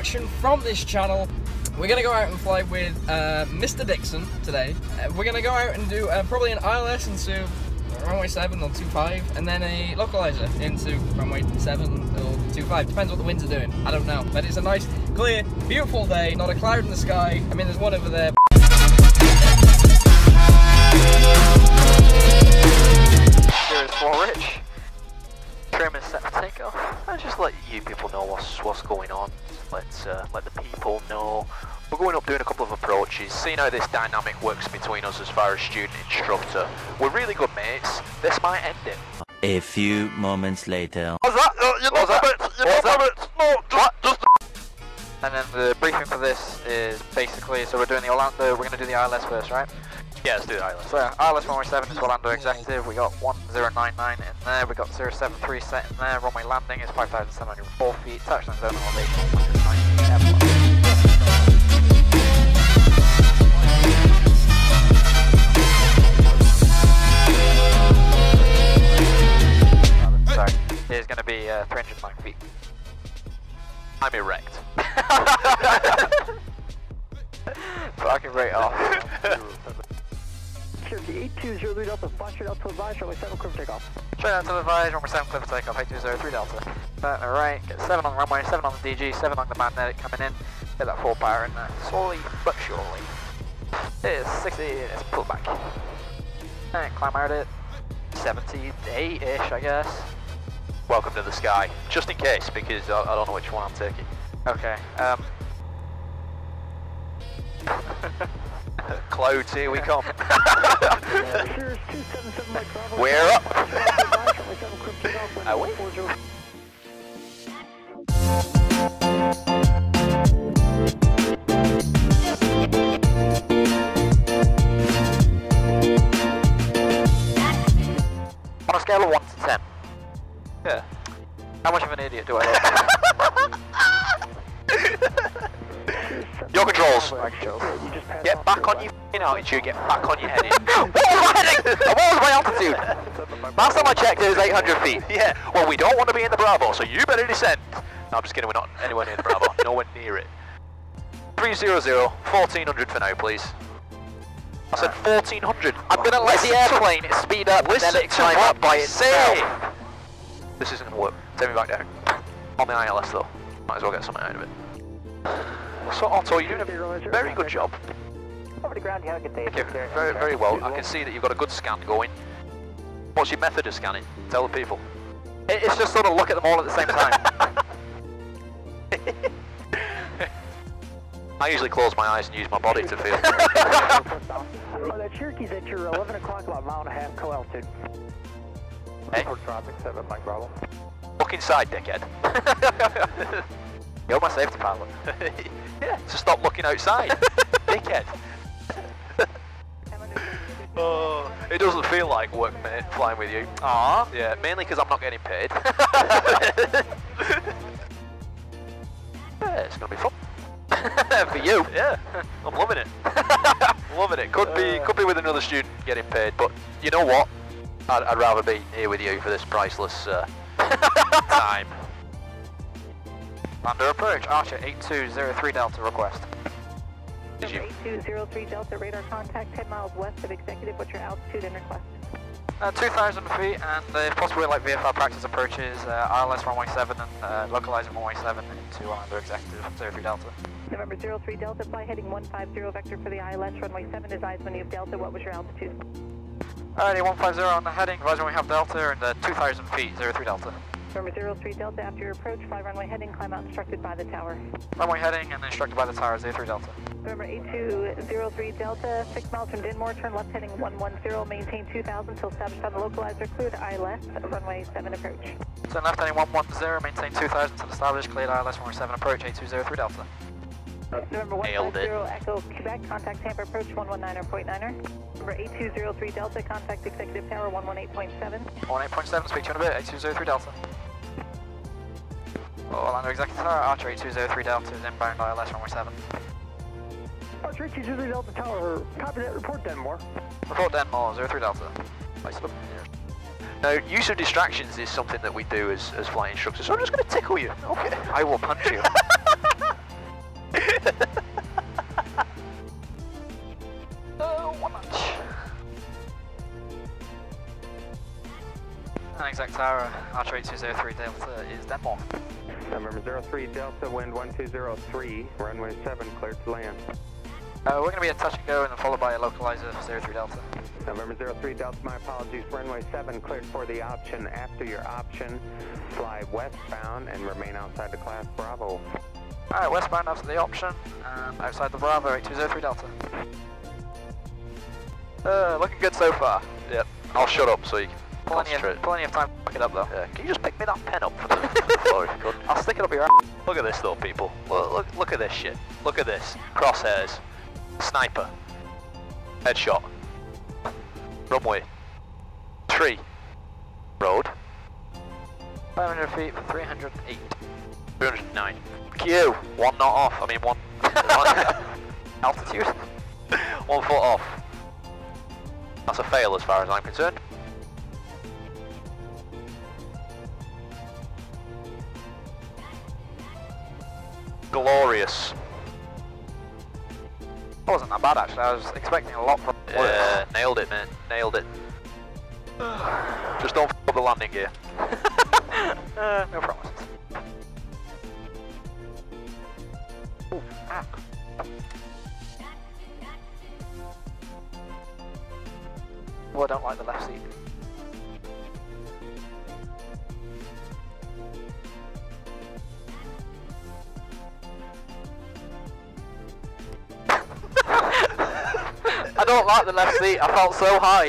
action from this channel. We're going to go out and fly with Mr. Dixon today. We're going to go out and do probably an ILS into runway 7 or 25, and then a localizer into runway 7 or 25. Depends what the winds are doing. I don't know. But it's a nice, clear, beautiful day. Not a cloud in the sky. I mean, there's one over there. Here's for Rich. Trim is set for takeoff. And just let you people know what's going on. Let the people know. We're going up doing a couple of approaches, seeing how this dynamic works between us as far as student instructor. We're really good mates. This might end it. A few moments later. What's that? What's that? No, just. And then the briefing for this is basically, so we're doing the Orlando, we're going to do the ILS first, right? Yeah, let's do the ILS. So ILS runway 7 is Orlando Executive, we got 1099 in there, we got 073 set in there, runway landing is 5,704 feet, touchdown zone elevation 190 feet. Sorry, it's going to be 309 feet. I'm erect. Fucking right off. Cherokee 8203 Delta, straight out to advise, runway 7 clear for takeoff. Straight out to advise, runway 7 clear for takeoff, 8203 Delta. Alright, get 7 on the runway, 7 on the DG, 7 on the magnetic coming in. Get that full power in there, slowly but surely. It is 60, it's pull back. And climb out at 78-ish, I guess. Welcome to the sky, just in case, because I don't know which one I'm taking. Okay, clouds, here we come. We're up! Are we? On a scale of 1 to 10. Yeah. How much of an idiot do I look? Your controls. Get back on your f***ing altitude, get back on your heading. What was my heading? What was my altitude? Last time I checked it was 800 feet. Yeah, well we don't want to be in the Bravo, so you better descend. No, I'm just kidding, we're not anywhere near the Bravo. Nowhere near it. 300, 1400 for now, please. I said 1400. I'm going to let the airplane speed up and then it climb up by itself. This isn't going to work. Take me back down. On the ILS though. Might as well get something out of it. So Otto, you're doing a very good job. Over the ground, you have a good day. Okay, very well. I can see that you've got a good scan going. What's your method of scanning? Tell the people. It's just sort of look at them all at the same time. I usually close my eyes and use my body to feel. That Cherokee's at your 11 o'clock, about a mile and a half co-altitude. Hey? Traffic 7, Mike Bravo. Look inside, dickhead. You're my safety pilot. Yeah, so stop looking outside, dickhead. Oh, it doesn't feel like work, mate, flying with you. Aww. Yeah, mainly because I'm not getting paid. Yeah, it's gonna be fun. For you. Yeah, I'm loving it. Loving it. Could be with another student getting paid, but you know what? I'd rather be here with you for this priceless time. Under approach, Archer 8203 Delta request. Did you? 8203 Delta, radar contact 10 miles west of Executive. What's your altitude and request? 2,000 feet, and if possible, like VFR practice approaches, ILS runway 7 and localizing runway 7 into Orlando Executive 03 Delta. November 03 Delta, fly heading 150 vector for the ILS, runway 7 is eyes when you have Delta. What was your altitude? Alrighty, 150 on the heading, advise when we have Delta, and 2,000 feet, 03 Delta. November 03 Delta, after your approach, fly runway heading, climb out instructed by the tower. Runway heading and instructed by the tower, 03 Delta. November 8203 Delta, 6 miles from Dinmore, turn left heading 110, maintain 2,000 until established on the localizer, cleared ILS, runway 7 approach. Turn left heading 110, maintain 2,000 until established, cleared ILS, runway 7 approach, 8203 Delta. November 150 Echo Quebec, contact Tampa approach 119.9er. November 8203 Delta, contact Executive Tower 118.7. 18.7, speak to you in a bit, 8203 Delta. Orlando Executive Tower, Archer 8203 Delta is inbound ILS runway 7. Archer 8203 Delta Tower, copy that, report Denmore. Report Denmore, 03 Delta. Nice. Now, use of distractions is something that we do as flight instructors, so I'm just going to tickle you. Okay. I will punch you. One notch. Exact tower, Archer 8203 Delta is Denmark. November 03 Delta, wind 1203, runway 7, cleared to land. We're going to be a touch and go and then followed by a localizer 03 Delta. November 03 Delta, my apologies, runway 7 cleared for the option. After your option, fly westbound and remain outside the class Bravo. Alright, westbound after the option, and outside the Bravo 8203 Delta. Looking good so far. Yep. I'll shut up so you can concentrate. Plenty of time to pick it up though. Yeah. Can you just pick me that pen up for the floor if you could? I'll stick it up your ass. Look at this though, people. Look at this shit. Look at this. Crosshairs. Sniper. Headshot. Runway. Tree. Road. 500 feet for 308. 309. Q. 1 knot off. I mean 1. Altitude? 1 foot off. That's a fail as far as I'm concerned. Glorious. That wasn't that bad actually, I was expecting a lot from Yeah, nailed it, man. Nailed it. Just don't f up the landing gear. no promises. Ooh, ah. Oh, I don't like the left seat. I don't like the left seat, I felt so high.